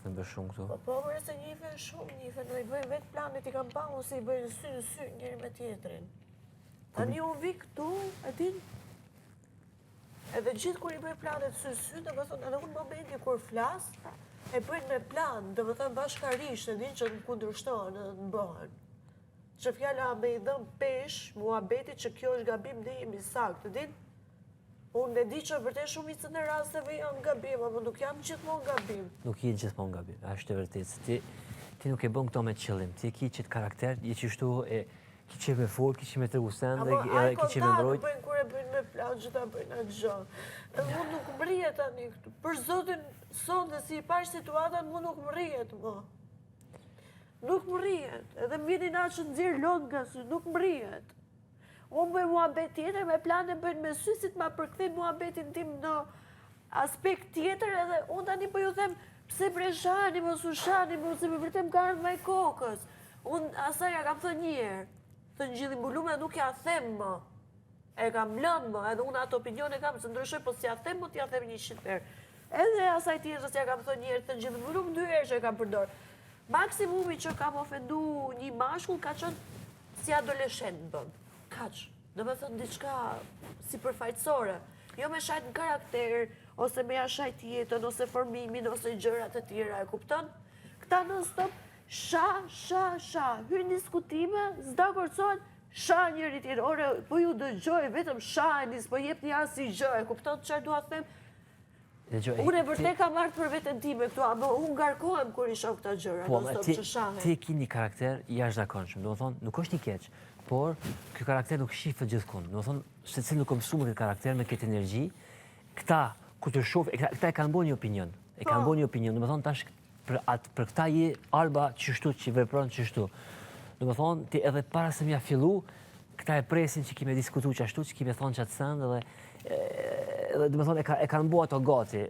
thënë për shumë këtu. Po, mërë se njifen shumë, në i bëjnë vetë planet i kam pamu se i bëjnë sy në sy njëri me tjetrin. Tani unë vi këtu, e din, edhe gjithë kur i bëjnë planet sy në sy, dhe më thonë, edhe unë momenti kur flas, e bëjnë me plan, dhe më thonë bashkarisht, e din që në kundrështohen, në bëhen. Që fjalla me i dhëm pesh, mua beti që kjo është gabim dhe jemi sakt, e din, unë e di që vërtet shumicën e rasteve janë gabim, apo nuk janë gjithmonë gabim. Nuk jenë gjithmonë gabim, është e vërtet. Ti nuk e bën këto me qëllim, ti ki qëtë karakter, je qështu e ki që me fort, ki që me tërgu sende, edhe ki që me mbrojt. Apo bëjnë kur e bëjnë me plan, që ta bëjnë atë gjë. E mu nuk mrijet tani këtu. Për zotin sonde, si i pash situatën, mu nuk mrijet, mo. Nuk mrijet. Edhe mjeni na që nëzirë lonë nga sy, nuk mrijet. Unë bëjmë muhabet tjetër, me plane bëjnë me sysit, ma përkëthin muhabetin tim në aspekt tjetër, edhe unë tani po ju them, pse bre shani, mos u shani, mos e me vërtem ka ardhë maj kokës. Unë asaj ja kam thënë njerë, thënë gjithi mbulume nuk ja them më. E kam lënë më, edhe unë atë opinion e kam, se ndryshoj, po si ja them më, t'ja them 100 herë. Edhe asaj tjetër, ja kam thënë njerë, thënë gjithi mbulume 2 herë që e kam përdorë. Maksimumi që kam ofendu një mashkull ka qënë si adoleshent bëm. Kaq, dhe me thënë diçka si përfajtësore. Jo me shajt në karakter, ose me ja shajt jetën, ose formimin, ose gjërat e tjera, e kupton? Këta në stop, hynë diskutime, zda kërcojnë, njëri tjetër. Ore, po ju dëgjoj, vetëm nis, po jep një asë i gjë, e kupton të qërë duha them? Unë e vërte ka marrë për vetën time këtu, ama unë garkohem kur i shoh këta gjëra, po, në stop që shahe. Ti ki një karakter jashtëzakonshëm, do më thonë, nuk është një keq, por kjo karakter nuk shifët gjithkund. Do më thonë, se cilë nuk mësu me këtë karakter, me këtë energji, këta, ku të shofë, këta e kanë bo një opinion. E kanë bo një opinion. Do më thonë, tash, për këta je alba qështu, që vepron qështu. Do më thonë, ti edhe para se mja fillu, këta e presin që kime diskutu qashtu, që kime thonë qatë sëndë, edhe do më thonë, e kanë bo ato gati.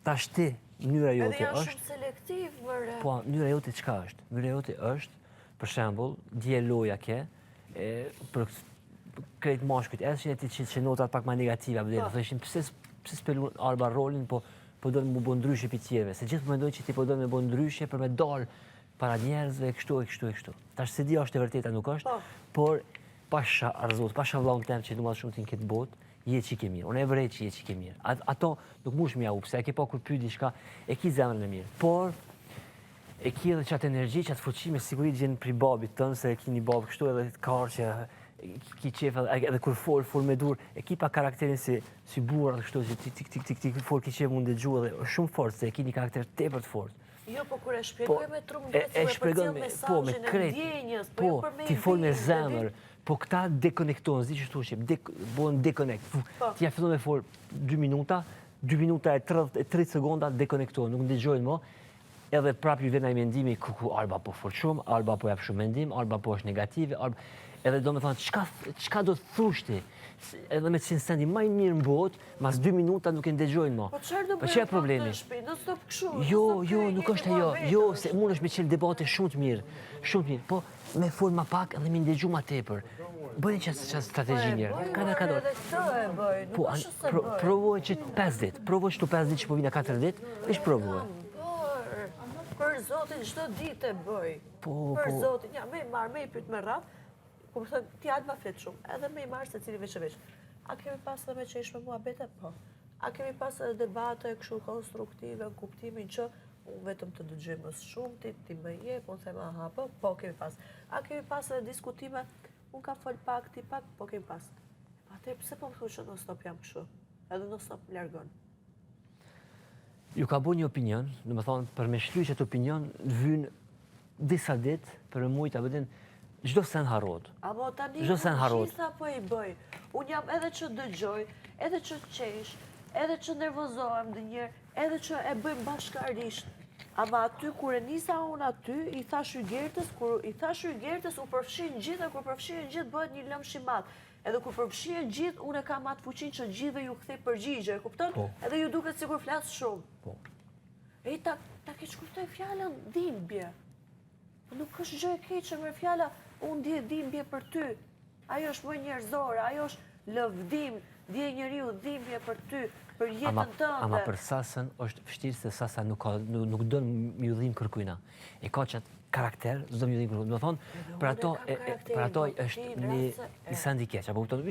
Tash ti, mënyra jote është... Edhe janë shumë selektiv, mërë. Po, mënyra jote qka është? Mënyra jote është, për shembull, dje loja ke, për krejt mashkujt, edhe që notat pak ma negativa, dhe thëshin, pëse s'pelu arba rolin, po do në mu bo ndryshe për tjeve, se gjithë më mendojnë që ti po do në me bo ndryshe për me dalë para njerëzve, kështu. Tash se di është e vërteta nuk është, por pasha arzot, pasha vllahun tem që du ma shumë të në këtë botë, je që ke mirë, unë e vërejt që je që ke mirë. Ato nuk mush mja upse, e ke pa kur pyet diçka, e ki zemrën e mirë, por e ki edhe qatë energji, qatë fuqime, sigurit gjenë pri babit tënë, se e ki një babë kështu edhe karë që ki qef edhe kur fol me dur, e ki pa karakterin si burat kështu, që tik, fol ki qef mund dhe gju edhe shumë fort, se e ki një karakter tepër të fort. Jo, po kur e shpjegoj me trumbet, e shpjegoj me mesazhin e ndjenjës, po jo për me ti fol me zemër, po këta dekonektohen, zi që shtu që, bojnë dekonekt. Ti ja fillon me fol 2 minuta e 30 sekonda dekonektohen, nuk ndëgjojnë më, edhe prap ju vjen ai mendimi ku Alba po fol shumë, Alba po jap shumë mendim, Alba po është negative, edhe do me thonë, çka do të thush ti? Edhe me qenë sendi maj mirë në botë, mas 2 minuta nuk e ndëgjojnë më. Po çfarë do bëjë problemi? Do stop kështu. Jo, nuk është ajo. Jo, se mund është me qenë debate shumë të mirë, po me fol ma pak edhe me ndëgju ma tepër. Bëjnë që strategji njërë. Ka do. Po, provoj që 5 ditë. Provoj që 5 ditë që po vina 4 ditë, ishtë provoj. Për zotin, çdo ditë e bëj. Për zotin, ja, me i marrë, me i pyt me rrath, ku më thënë, ti hajtë ma fletë shumë, edhe me i marrë se cili veç e veç. A kemi pas dhe me që ishme mua bete? Po. A kemi pas edhe debate kështu konstruktive, në kuptimin që unë vetëm të dëgjoj më shumë, ti më je, po në thema aha, po kemi pas. A kemi pas edhe diskutime, unë ka fol pak, ti pak, po kemi pas. Ate, pse po më thu që në stop jam kështu? Edhe në stop më largon. Ju ka bu një opinion, në më thonë, për me shly që të opinion, vynë disa ditë, për mujtë, abedin, gjdo sen harrod. Amo tani, gjitha po i bëj. Unë jam edhe që dëgjoj, edhe që qesh, edhe që nervozohem dhe njerë, edhe që e bëjmë bashkarisht. Ama aty, kur e nisa unë aty, i thash Ygertës, kur i thash Ygertës, u përfshin gjithë, dhe kur përfshin gjithë, bëhet një lëmë shimat. Edhe kur përfshin gjithë, unë e kam atë fuqin që gjithë ju kthej përgjigje, e kupton? Edhe ju duket sikur flas shumë. E ta keq kuptoj fjalën dhimbje. Nuk është gjë e keqe me fjala, unë dje dhimbje për ty. Ajo është më njerëzore, ajo është lëvdim, dje njeriu dhimbje për ty. për jetën tënde. Ama për Sasën është vështirë se Sasa nuk don mjudhim kërkujna. E ka qatë karakter, s'do mjudhim kërkujna. Do thonë, për ato është një sandi keq, apo kupton?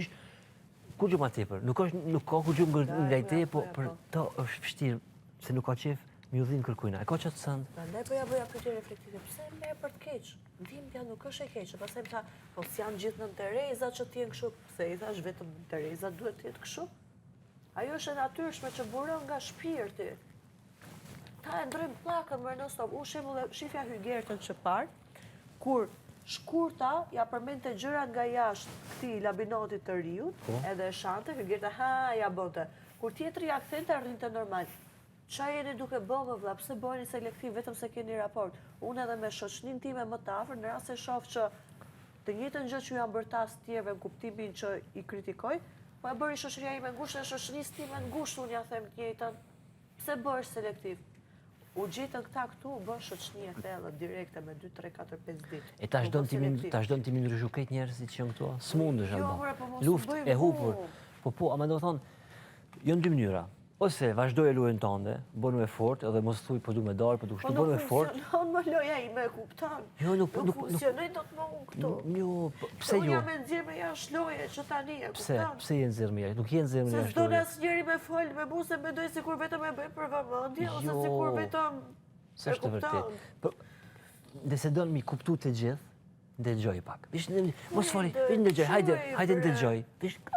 Kur gjë ma tepër, nuk ka kur gjë ndaj te, po për to është vështirë se nuk ka qef mjudhim kërkujna. E ka qatë sand. Prandaj po ja bëja pyetje reflektive. Pse merr për të keq? Dhimbja nuk është e keqe. Pastaj më tha, po s'janë gjithë në Tereza që t'jen kështu. Pse i thash vetëm Tereza duhet të jetë kështu? Ajo është e natyrshme që buron nga shpirti. Ta e ndrojmë pllakën më non stop. Unë shembull shifja Hygertën që parë, kur shkurta ja përmendte gjërat nga jashtë këtij labinotit të riut, edhe e shante, Hygerta ja bonte. Kur tjetri ja kthente arrinte normal. Qa jeni duke bëmë, vla, pse bëni selektiv, vetëm se keni raport. Unë edhe me shoqnin time më të afër, në rast se shoh që të njëjtën gjë që janë bërtas tjerëve në kuptimin që i kritikoj, po e bëri shoqëria ime ngushtë, e shoqënisë time ngushtë, unë ja them të njëjtën. Pse bëhesh selektiv? U gjetën këta këtu, bën shoqëni e thellë direkte me 2, 3, 4, 5 ditë. E tash don ti më ndryshu këtë njerëzit që janë këtu? S'mundesh Jo, alba. po Luftë e hupur. Po, ama do thonë, janë dy mënyra. Ose vazhdoj e luajën tënde, bënu e fort, edhe mos thuj po du me darë, po du kështu, bënu e fort. Po nuk funksionon më loja i me kuptan. Jo, nuk funksionoj do të më unë këtu. Jo, pse jo? Unë jam e nxjerrë me jashtë loje që tani e kuptan. Pse je nxjerrë me jashtë? Nuk je nxjerrë me jashtë loje. Se s'do nësë njeri me folë me mu se mendoj si kur vetëm e bëj për vëmendje, ose si kur vetëm e kuptan. Nëse do në mi kuptu të gjithë, ndëgjoj pak. Mos fori, ndëgjoj, hajde ndëgjoj.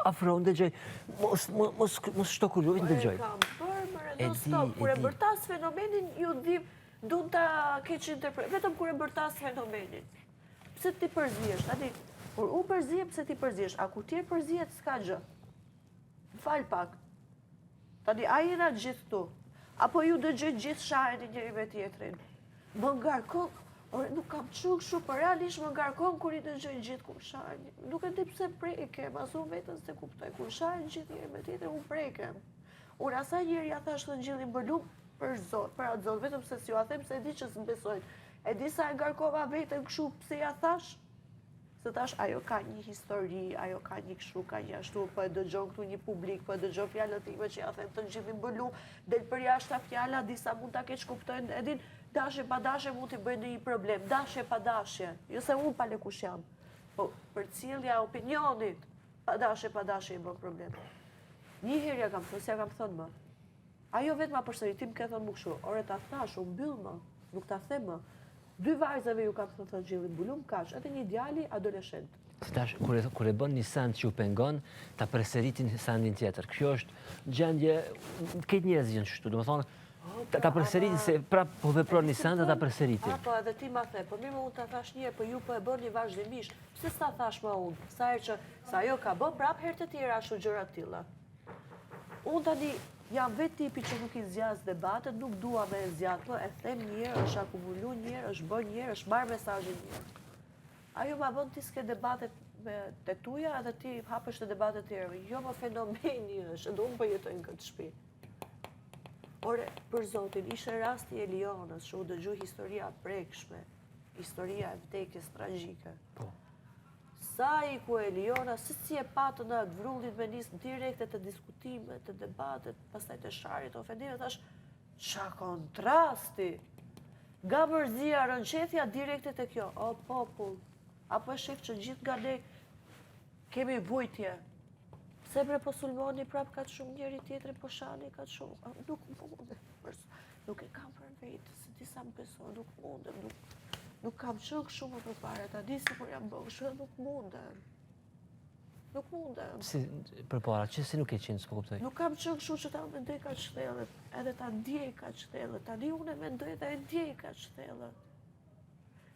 Afro, ndëgjoj. Mos shtokullu, ndëgjoj. E kam bërë, më stop. Kur e bërtas fenomenin, ju dhim, dun ta keq interpret. Vetëm kur e bërtas fenomenin. Pse ti përzihesh? Tani, kur u përzihem, pse ti përzihesh? A kur ti e përzihet, s'ka gjë. Fal pak. Tani, a jena gjithë tu? Apo ju dëgjoj gjithë shahen e njëri me tjetrin? Më ngarkon. Nuk kam qënë kështu, për realisht më ngarkon kur i dëgjoj gjithë kur shahen. Nuk e di pse prekem, as unë vetën se kuptoj. Kur shahen gjithë njëri me tjetër, unë prekem. Unë asaj njëri ja thash të ngjillin bëllu për atë zot, vetëm se si ju a them se e di që s'mbesojnë. E di sa e ngarkova vetën kështu pse ja thash? Se tash ajo ka një histori, ajo ka një kështu, ka një ashtu, po e dëgjon këtu një publik, po e dëgjon fjalët time që ja them të ngjillin bëllu, del për jashtë fjala, disa mund ta keq kuptojnë, e din. Dashje pa dashje mund t'i bëjnë një problem. Dashje pa dashje. Jo se unë pale kush jam. Po për cilja opinionit, pa dashje i bën problem. Një herë ja kam thënë, si ja kam thënë më. Ajo vetë ma përsëritim ke thënë më kështu. Ore ta thash, u mbyll më. Nuk ta them më. 2 vajzave ju kam thënë të gjillin bulum kaq. Edhe një djali adoleshent. Tash, kur e bën një send që u pengon, ta përsëritin sendin tjetër. Kjo është gjendje, këtë njerëz janë kështu. Domethënë, ta përsëritin se prap po vepron një send dhe ta përsëritin. Po edhe ti ma the, po mirë më unë ta thash njerë, po ju po e bërni vazhdimisht. Pse s'ta thash më unë? Sa herë që sa ajo ka bë prap herë të tjera ashtu gjëra të tilla. Unë tani jam vetë tipi që nuk i zgjas debatet, nuk dua me zgjat, po e them njerë, është akumulu njerë, është bën njerë, është marr mesazhin njerë. Ajo ma bën ti s'ke debatet me te tuja edhe ti hapesh te debatet tjera. Jo më fenomeni është, edhe unë po jetoj në këtë shtëpi. Ore, për zotin, ishe rasti e Elionës, që u dëgju historia prekshme, historia e vdekjes tragjike. Sa i ku Eliona, si e patë në vrullit me nisë direkte të diskutimet, të debatet, pastaj të sharit, të ofendimet, thash, qa kontrasti! Nga mërzia, rënqethja direkte të kjo, o popull, apo e shif që gjithë nga ne kemi vujtje. Se bre po sulmoni prap ka të shumë njeri tjetëri po shani ka të shumë. Nuk mundem, nuk e kam për vetë, se disa më beso, nuk mundem, nuk kam qëllë shumë për pare, ta di se për jam bëgë, nuk mundem. Nuk mundem. Si për para, që si nuk e qenë, s'po kuptoj? Nuk kam qëllë shumë që ta mendoj ka qëthelët, edhe ta ndjej ka qëthelët, ta di unë e mendoj dhe e ndjej ka qëthelët.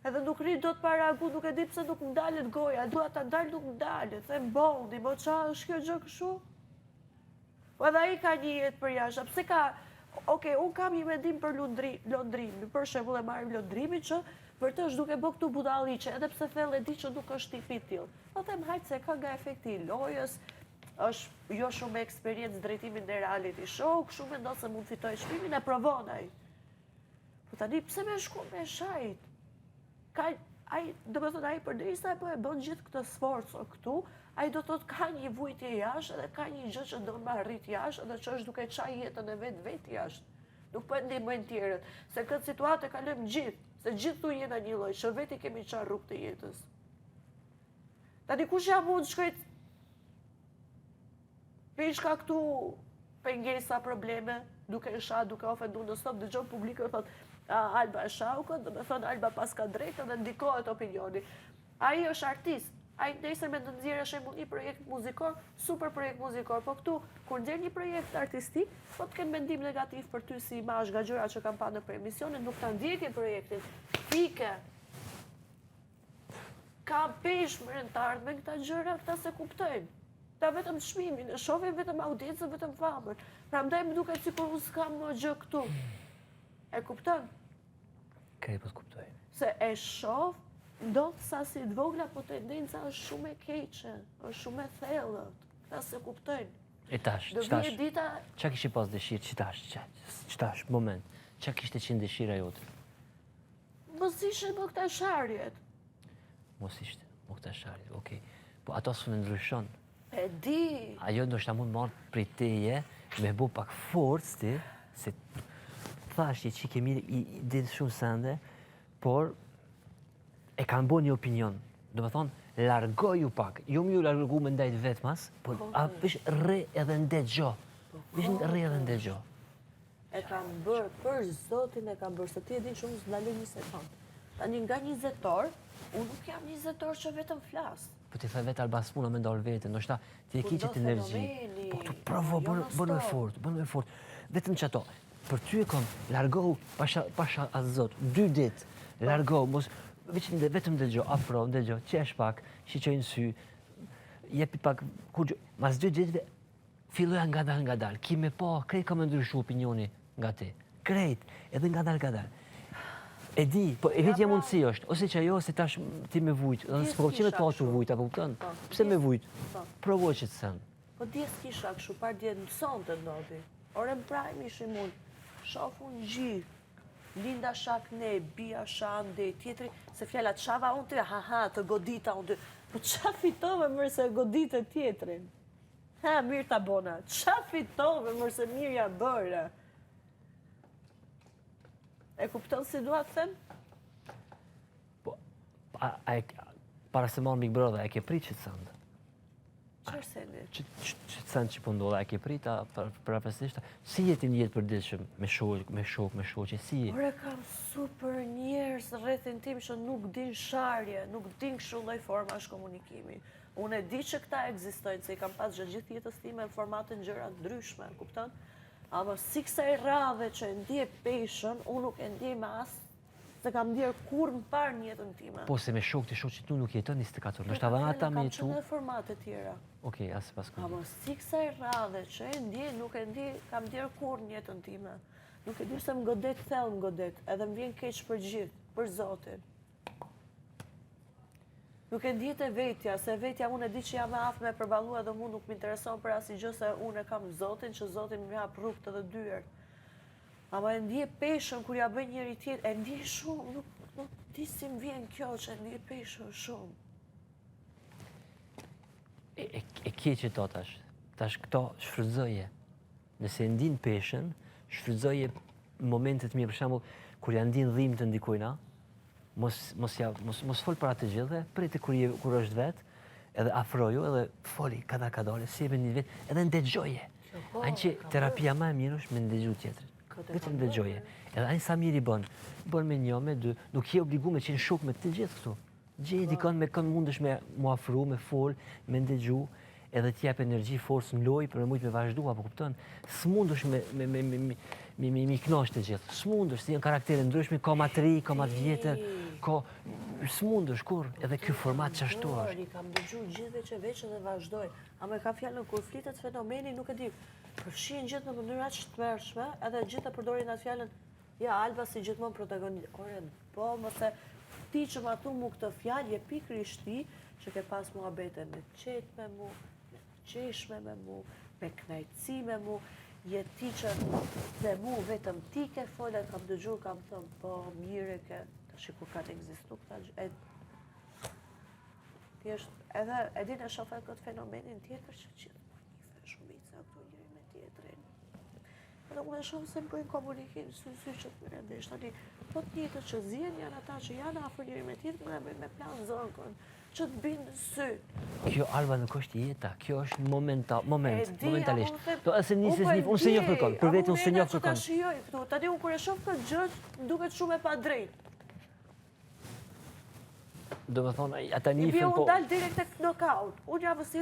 Edhe nuk rrit do të paragu, nuk e di pse nuk më dalet goja, dua ta ndalë nuk më dalet, them bondi, mo qa është kjo gjë kështu? Po edhe ai ka një jetë për jashtë, pse ka, okej, unë kam një mendim për londrimin, për shembull e marrim londrimin që vërtet duke bë këtu budalliqe, edhe pse thellë e di që nuk është tipi i tillë. Po them hajt se ka nga efekti i lojës, është jo shumë eksperiencë drejtimin në reality show, kështu mendon se mund fitoj çmimin, e provon ai. Po tani pse më shkon me shajt? ai, do të thotë, ai përderisa po e bën gjithë këtë sforco këtu, ai do të thotë ka një vujtje jashtë dhe ka një gjë që do më arrit jashtë dhe që është duke çaj jetën e vetë jashtë. Nuk po e ndihmojnë tjerët, se këtë situatë e kalojmë gjithë, se gjithë tu jena një lloj, që vetë kemi çarë rrugë të jetës. Tani kush ja mund shkojt pishka këtu pengesa probleme, duke sha, duke ofendu në stop, dëgjon publikën thot Alba e shaukët, dhe me thonë Alba pas ka drejtë dhe ndikohet opinioni. Ai është artist, ai nesër me të nxjerrë shembull një projekt muzikor, super projekt muzikor, po këtu kur nxjerr një projekt artistik, po të kenë mendim negativ për ty si imazh nga gjëra që kanë parë në emisionin, nuk ta ndjekin projektin. Fike. Ka peshë rëntarë me këta gjëra, këta se kuptojnë. Ta vetëm çmimin, e shohin vetëm audiencën, vetëm famën. Prandaj më duket sikur unë s'kam më gjë këtu. E kupton? Krejt kuptoj. Se e shoh, ndodh sasi të vogla, po tendenca është shumë e keqe, është shumë e thellët. Këta se kuptojnë. E tash, Do vije dita, qa kishte pas dëshirë, qitash, moment, qa kishte qenë dëshira jote? mos ishin më këta sharjet. Mos ishte, më këta sharjet, okej. Po ato së në ndryshon. E di. Ajo ndoshta mund marrë prej teje, me bu pak forcë ti, se thash që kemi i ditë shumë sende, por e kanë bo një opinion. Do me thonë, largoju pak. Jo më ju largu me ndajt vetmas, por vish rre edhe ndegjo. Vish rre edhe ndegjo. E kam bërë, për zotin e kam bërë, se ti e din shumë s'ndaloj 20 orë. Tani nga 20 orë, unë nuk jam 20 orë që vetëm flasë. Po ti thaj vetë Alba s'puna me ndalë vete, ndoshta ti e ki qëtë energji. Po këtu provo, bënu e fort. Vetëm që ato, për ty e kom, largohu, pasha azot, 2 dit, largohu, mos, vetëm ndëgjo, afro, ndëgjo, qesh pak, shiqojnë sy, jepi pak, kur gjë, mas 2 ditve, filloja nga dal, ki me po, krejt ka me ndryshu opinioni nga ti, krejt, edhe nga dal. E di, po e vetja mundësi është, ose që ajo se tash ti me vujt, dhe s'po që me të pasur vujt, apo kupton? Pse me vujt? Provoj që të sen. Po djes kisha këshu, par dje në son të ndodhi. Ore më prajmë ishim unë, shofun gjithë, Linda shak ne, Bia shande, tjetri, se fjallat shava unë të, ha, të godita unë të, po qa fitove mërë se godite tjetrin? Ha, mirë ta bona, qa fitove mërë se mirë ja bërë? E kupton si duha të them? Po, para se marrë Big Brother, e ke prit që të sandë? Qërë sendi? Që të sandë që pëndodha, e ke prita parafesishta? Si jetin jetë për ditëshëm me shoqe, si jetë? Ore, kam super njerës rrethin tim që nuk din sharje, nuk din kështu lloj formash komunikimi. Unë e di që këta ekzistojnë, se i kam pas gjithë jetës time në formatën gjëra ndryshme, kupton? Ama si kësaj radhe që e ndje peshën, unë nuk e ndje me asë, se kam ndjerë kur më parë një jetën time. Po, se me shok që tu nuk jeton 24 orë, nështë adha ata me jetu? Kam qenë në formate tjera. Okej, asë pas këtë. Ama si kësaj radhe që e ndje, nuk e ndje, kam ndjerë kur një jetën time. Nuk e di se më godet, thellë më godet, edhe më vjen keq për gjithë, për Zotin. Nuk e ndjet e vetja, se vetja unë e di që jam e aftë me përbalua dhe mu nuk më intereson për asnjë gjë se unë e kam Zotin, që Zotin më hap rrugët edhe dyert. Ama e ndje peshën kur ja bëj njëri tjetër, e ndje shumë, nuk di si më vjen kjo që e ndje peshën shumë. E keqe to tash këto shfrytëzoje. Nëse e ndin peshën, shfrytëzoje momentet mirë, për shembull, kur ja ndin dhimbje të ndikujna, mos fol për atë gjithë, prite kur është vetë, edhe afroju, edhe foli, ka dole, si e me një vetë, edhe ndegjoje. Anë që terapia ma e mirë është me ndegju tjetër. Vetëm ndegjoje. Edhe anë sa mirë i bën me një, me dy, nuk je obligu me qenë shok me të gjithë këtu. Gjej dikon me kënë mundësh me mu afru, me fol, me ndegju, edhe t'jap energji, forcë në loj, për me mujtë me vazhdu, apo kupton? S'mundush me knosh të gjithë. S'mundush, si janë karaktere ndryshme, ka ma të ri, ka ma të vjetër, s'mundush, kur, edhe kjo format që ashtu është. I kam dëgju gjithve që veç edhe vazhdoj, a me ka fjallën kur flitet fenomeni, nuk e di, përfshin gjithë në mënyrat që të mërshme, edhe gjithë të përdorin atë fjallën, ja, Alba si gjithmonë protagonist, ore, po, mëse ti që ma thu mu këtë fjallë, je pikrisht ti, që ke pas muhabete me qetë me mu, me qeshme me mu, me knajtësi me mu, je ti që me mu vetëm ti ke folët, kam dëgju, kam thëmë, po, mire ke, të shikur ka të egzistu këta gjë, Edhe e di në shofe këtë fenomenin tjetër që gjithë një shumica këtu njëri me tjetrin. Edhe unë e shohë se më bëjnë komunikim sy që të mërëndesh. Tani, po të njëtë që zjen janë ata që janë afër njëri me tjetrin, më dhe bëjnë me plan zonkën, që të bindë sy. Kjo Alba nuk është jeta, kjo është momentalisht. Do se unë se njoh kërkon, për vetë unë se njoh kërkon. Ta shijoj këtu, tani unë kur e shoh këtë gjë, duket shumë e padrejtë. Do me thonë, ata I bje nifën unë dalë direkt e knockout. Unë javës tjetër